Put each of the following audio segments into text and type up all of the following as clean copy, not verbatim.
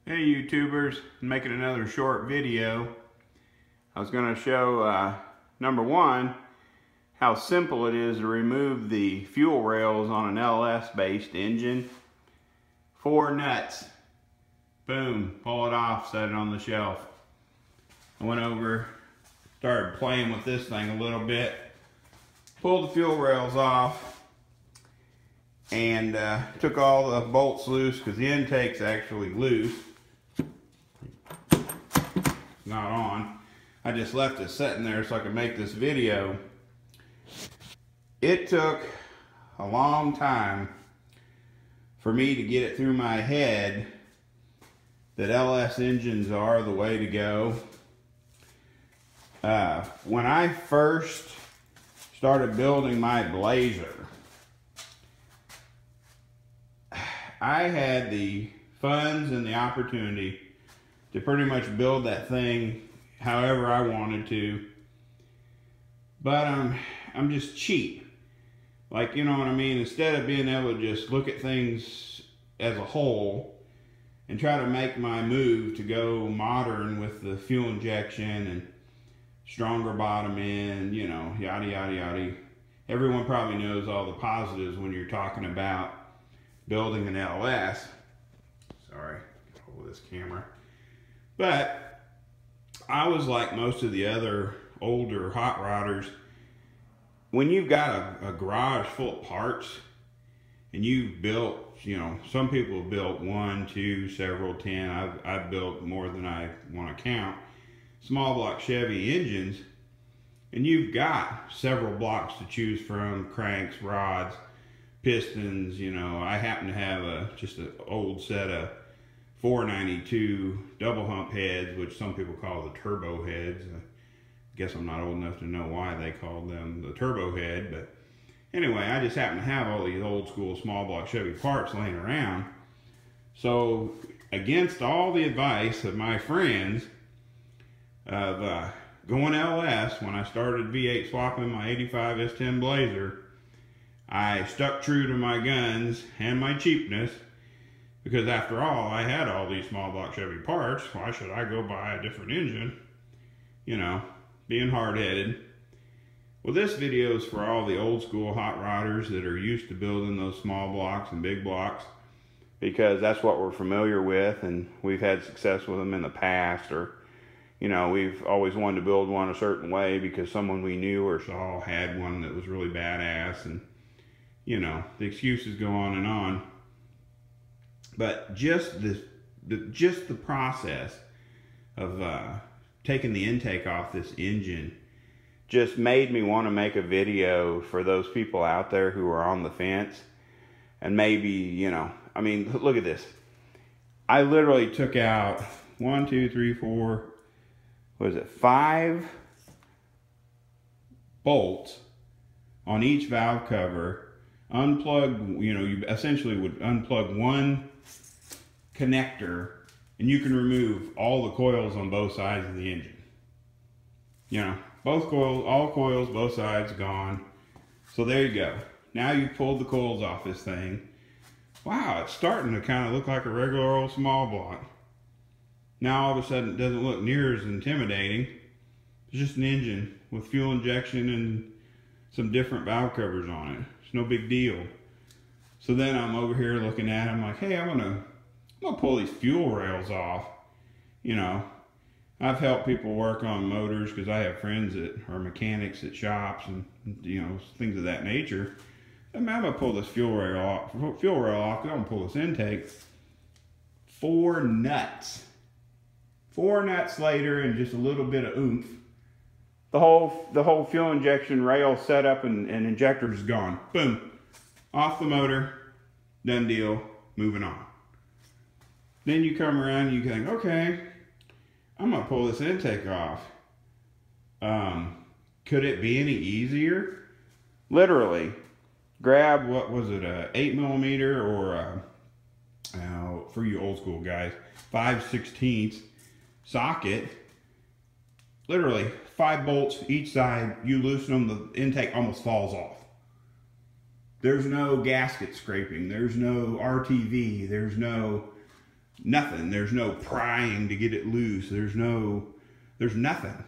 Hey YouTubers, I'm making another short video. I was going to show number one, how simple it is to remove the fuel rails on an LS based engine. 4 nuts, boom, pull it off, set it on the shelf. I went over, started playing with this thing a little bit, pulled the fuel rails off, and took all the bolts loose because the intake's actually loose. Not on. I just left it sitting there so I could make this video. It took a long time for me to get it through my head that LS engines are the way to go. When I first started building my Blazer, I had the funds and the opportunity to pretty much build that thing however I wanted to, but I'm just cheap. Like, you know what I mean? Instead of being able to just look at things as a whole and try to make my move to go modern with the fuel injection and stronger bottom end, you know, yada yada yada. Everyone probably knows all the positives when you're talking about building an LS. Sorry, hold this camera. But I was like most of the other older hot rodders. When you've got a garage full of parts and you've built, you know, some people have built 1, 2, several, 10. I've built more than I want to count. Small block Chevy engines, and you've got several blocks to choose from, cranks, rods, pistons. You know, I happen to have just an old set of 492 double hump heads, which some people call the turbo heads. I guess I'm not old enough to know why they called them the turbo head, but anyway, I just happen to have all these old school small block Chevy parts laying around. So against all the advice of my friends of going LS, when I started V8 swapping my 85 S10 Blazer, I stuck true to my guns and my cheapness. Because after all, I had all these small block Chevy parts. Why should I go buy a different engine? You know, being hard-headed. Well, this video is for all the old school hot rodders that are used to building those small blocks and big blocks, because that's what we're familiar with and we've had success with them in the past, or, you know, we've always wanted to build one a certain way because someone we knew or saw had one that was really badass, and, you know, the excuses go on and on. But just the process of taking the intake off this engine just made me want to make a video for those people out there who are on the fence. And maybe, you know, I mean, look at this. I literally took out 1, 2, 3, 4, what is it, 5 bolts on each valve cover. Unplug, you know, you essentially would unplug one connector and you can remove all the coils on both sides of the engine. You know, both coils, all coils, both sides gone. So there you go. Now you pulled the coils off this thing. Wow, it's starting to kind of look like a regular old small block. Now all of a sudden it doesn't look near as intimidating. It's just an engine with fuel injection and some different valve covers on it. It's no big deal. So then I'm over here looking at it, I'm like, hey, I'm gonna pull these fuel rails off. You know, I've helped people work on motors because I have friends that are mechanics at shops and, you know, things of that nature. I'm gonna pull this fuel rail off, because I'm gonna pull this intake. 4 nuts. 4 nuts later and just a little bit of oomph. The whole fuel injection rail setup and injector is gone. Boom. Off the motor. Done deal. Moving on. Then you come around and you think, okay, I'm going to pull this intake off. Could it be any easier? Literally, grab, what was it, a 8mm or for you old school guys, 5/16 socket. Literally 5 bolts each side. You loosen them, the intake almost falls off. There's no gasket scraping. There's no RTV. There's no Nothing. There's no prying to get it loose. There's nothing.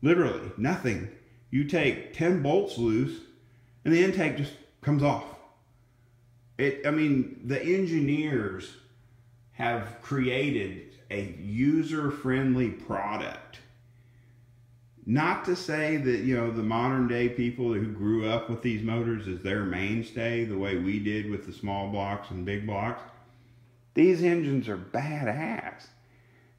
Literally nothing. You take 10 bolts loose and the intake just comes off. I mean, the engineers have created a user-friendly product. Not to say that, you know, the modern day people who grew up with these motors is their mainstay, the way we did with the small blocks and big blocks. These engines are badass.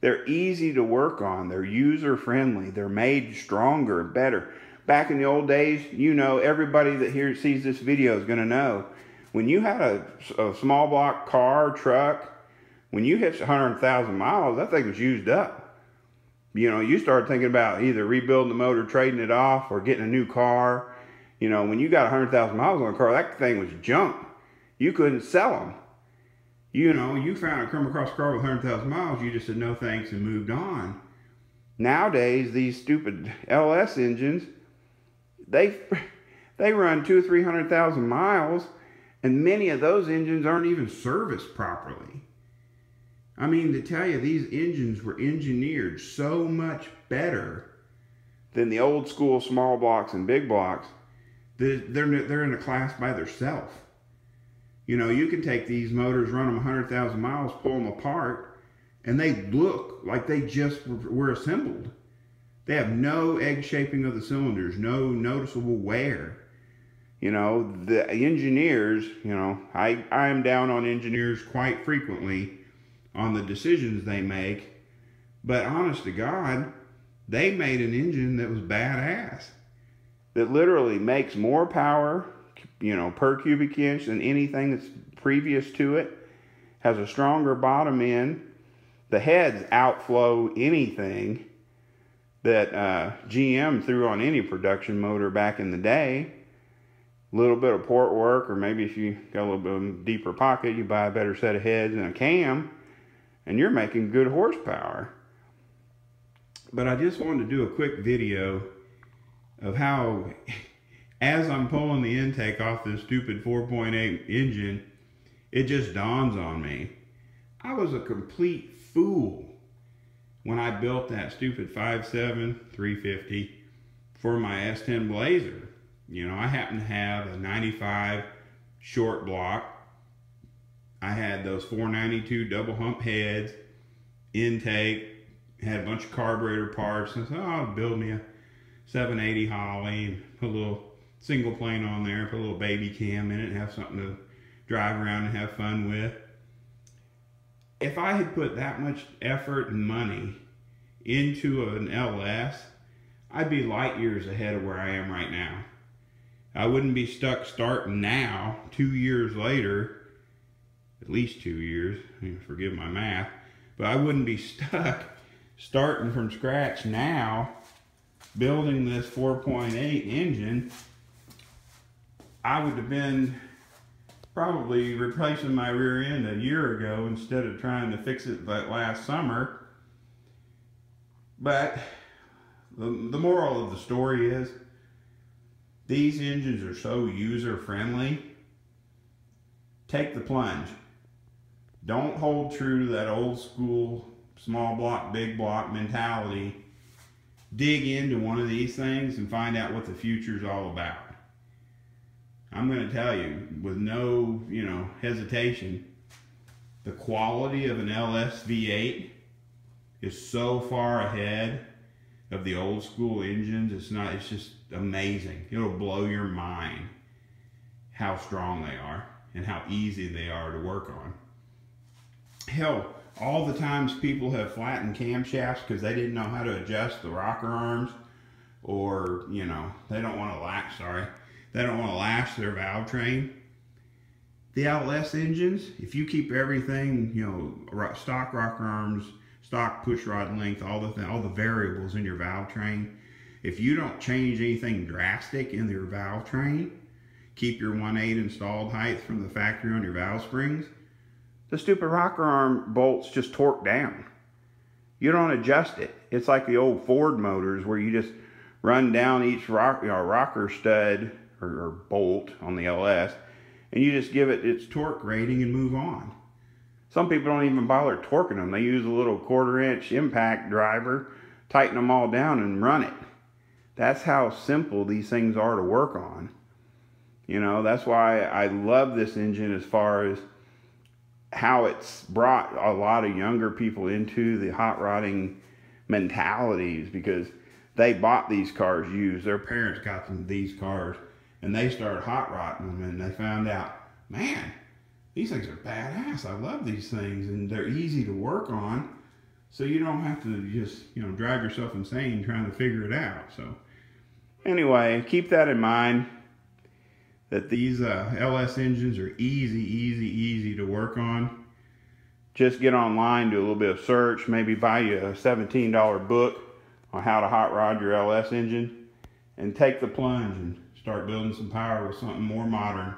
They're easy to work on. They're user-friendly. They're made stronger, better. Back in the old days, you know, everybody that here sees this video is going to know, when you had a small block car, truck, when you hit 100,000 miles, that thing was used up. You know, you started thinking about either rebuilding the motor, trading it off, or getting a new car. You know, when you got 100,000 miles on a car, that thing was junk. You couldn't sell them. You know, you come across a car with 100,000 miles, you just said no thanks and moved on. Nowadays, these stupid LS engines, they run 200,000 or 300,000 miles, and many of those engines aren't even serviced properly. I mean, to tell you, these engines were engineered so much better than the old school small blocks and big blocks that they're in a class by themselves. You know, you can take these motors, run them 100,000 miles, pull them apart, and they look like they just were assembled. They have no egg shaping of the cylinders, no noticeable wear. You know, the engineers, you know, I am down on engineers quite frequently on the decisions they make, but honest to God, they made an engine that was badass, that literally makes more power, you know, per cubic inch than anything that's previous to it, has a stronger bottom end, the heads outflow anything that GM threw on any production motor back in the day. A little bit of port work, or maybe if you got a little bit of a deeper pocket, you buy a better set of heads and a cam, and you're making good horsepower. But I just wanted to do a quick video of how, as I'm pulling the intake off this stupid 4.8 engine, it just dawns on me. I was a complete fool when I built that stupid 5.7 350 for my S10 Blazer. You know, I happen to have a 95 short block. I had those 492 double hump heads, intake, had a bunch of carburetor parts, and I said, oh, I'll build me a 780 Holly and put a little single plane on there, put a little baby cam in it, and have something to drive around and have fun with. If I had put that much effort and money into an LS, I'd be light years ahead of where I am right now. I wouldn't be stuck starting now, 2 years later, at least 2 years, forgive my math, but I wouldn't be stuck starting from scratch now, building this 4.8 engine. I would have been probably replacing my rear end a year ago instead of trying to fix it that last summer. But the moral of the story is, these engines are so user-friendly. Take the plunge. Don't hold true to that old school small block, big block mentality. Dig into one of these things and find out what the future's all about. I'm going to tell you, with no, hesitation, the quality of an LS V8 is so far ahead of the old school engines. It's just amazing. It'll blow your mind how strong they are and how easy they are to work on. Hell, all the times people have flattened camshafts because they didn't know how to adjust the rocker arms, or, they don't want to lash their valve train. The LS engines, if you keep everything, stock rocker arms, stock push rod length, all the variables in your valve train, if you don't change anything drastic in your valve train, keep your 1/8 installed height from the factory on your valve springs, the stupid rocker arm bolts just torque down. You don't adjust it. It's like the old Ford motors where you just run down each rocker stud or bolt on the LS, and you just give it its torque rating and move on. Some people don't even bother torquing them. They use a little 1/4-inch impact driver, tighten them all down and run it. That's how simple these things are to work on. You know, that's why I love this engine as far as how it's brought a lot of younger people into the hot rodding mentalities, because they bought these cars used. Their parents got them these cars and they started hot rodding them, and they found out, man, these things are badass. I love these things, and they're easy to work on. So you don't have to just, you know, drive yourself insane trying to figure it out. So anyway, keep that in mind, that these LS engines are easy to work on. Just get online, do a little bit of search, maybe buy you a $17 book on how to hot rod your LS engine, and take the plunge and start building some power with something more modern.